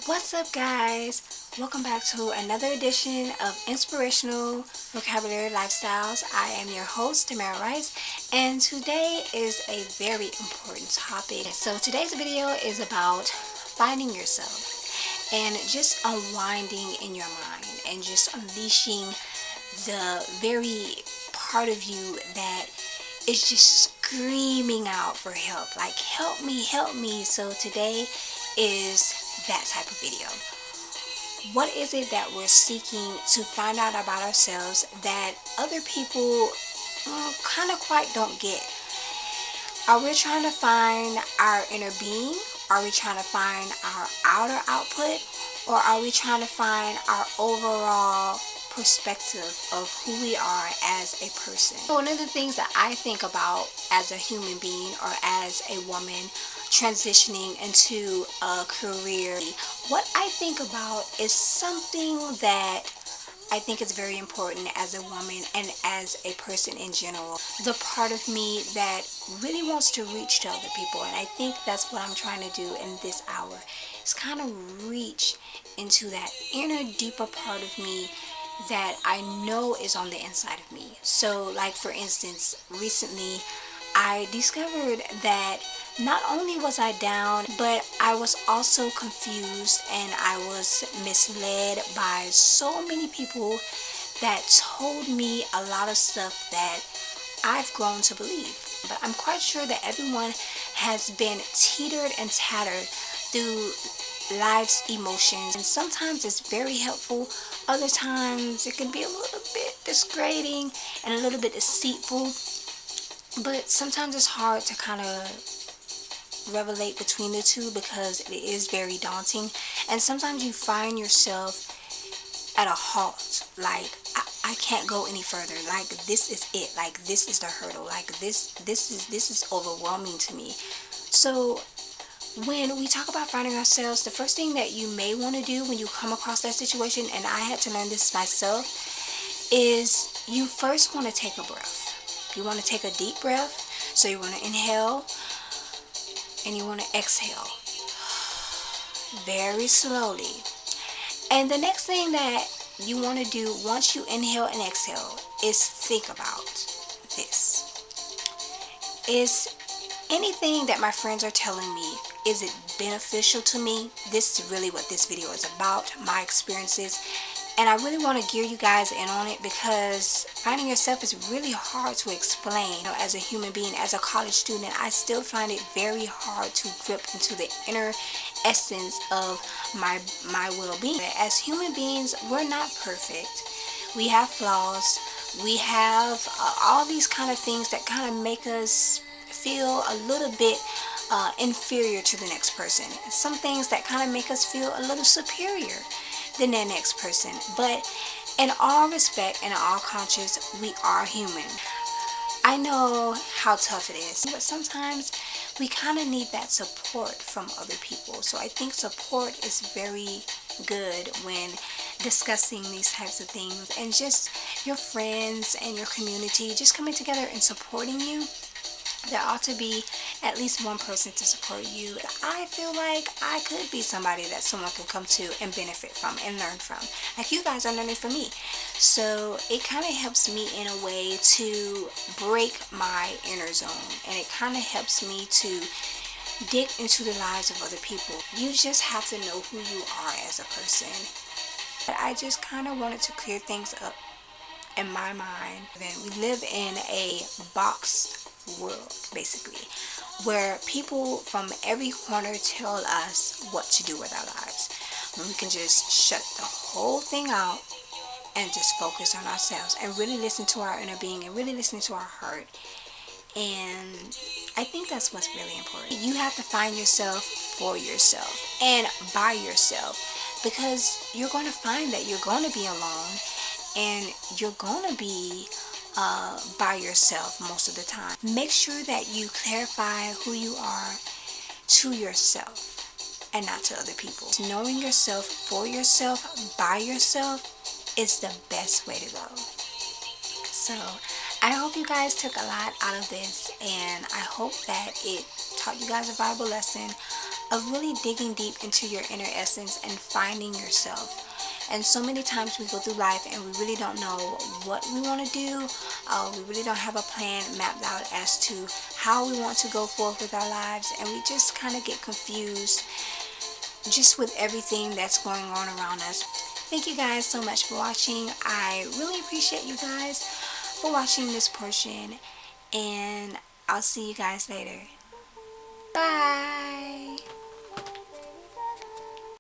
What's up, guys? Welcome back to another edition of Inspirational Vocabulary Lifestyles. I am your host, Tamara, and today is a very important topic. So today's video is about finding yourself and just unwinding in your mind and just unleashing the very part of you that is just screaming out for help, like help me, help me. So today is that type of video. What is it that we're seeking to find out about ourselves that other people kind of quite don't get? Are we trying to find our inner being? Are we trying to find our outer output? Or are we trying to find our overall perspective of who we are as a person? So one of the things that I think about as a human being or as a woman transitioning into a career, what I think about is something that I think is very important as a woman and as a person in general. The part of me that really wants to reach to other people, and I think that's what I'm trying to do in this hour, is kind of reach into that inner, deeper part of me that I know is on the inside of me. So, like for instance, recently I discovered that not only was I down, but I was also confused and I was misled by so many people that told me a lot of stuff that I've grown to believe. But I'm quite sure that everyone has been teetered and tattered through life's emotions, and sometimes it's very helpful, other times it can be a little bit disgrading and a little bit deceitful, but sometimes it's hard to kind of revelate between the two because it is very daunting, and sometimes you find yourself at a halt, like I can't go any further, like this is it, like this is the hurdle, like this is overwhelming to me. So when we talk about finding ourselves, the first thing that you may want to do when you come across that situation, and I had to learn this myself, is you first want to take a breath. You want to take a deep breath. So you want to inhale and you want to exhale very slowly. And the next thing that you want to do once you inhale and exhale is think about this. Is anything that my friends are telling me, is it beneficial to me? This is really what this video is about, my experiences. And I really want to gear you guys in on it because finding yourself is really hard to explain. You know, as a human being, as a college student, I still find it very hard to grip into the inner essence of my well-being. As human beings, we're not perfect. We have flaws. We have all these kind of things that kind of make us feel a little bit inferior to the next person. Some things that kind of make us feel a little superior than the next person. But in all respect and in all conscience, we are human. I know how tough it is, but sometimes we kind of need that support from other people. So I think support is very good when discussing these types of things, and just your friends and your community just coming together and supporting you. There ought to be at least one person to support you. I feel like I could be somebody that someone can come to and benefit from and learn from. Like you guys are learning from me. So it kind of helps me in a way to break my inner zone. And it kind of helps me to dig into the lives of other people. You just have to know who you are as a person. But I just kind of wanted to clear things up in my mind. Then we live in a box world, basically, where people from every corner tell us what to do with our lives, when we can just shut the whole thing out and just focus on ourselves and really listen to our inner being and really listen to our heart. And I think that's what's really important. You have to find yourself for yourself and by yourself, because you're going to find that you're going to be alone and you're going to be by yourself most of the time. Make sure that you clarify who you are to yourself and not to other people. Knowing yourself for yourself, by yourself, is the best way to go. So I hope you guys took a lot out of this, and I hope that it taught you guys a valuable lesson of really digging deep into your inner essence and finding yourself. And so many times we go through life and we really don't know what we want to do. We really don't have a plan mapped out as to how we want to go forth with our lives, and we just kind of get confused just with everything that's going on around us. Thank you guys so much for watching. I really appreciate you guys for watching this portion, and I'll see you guys later. Bye.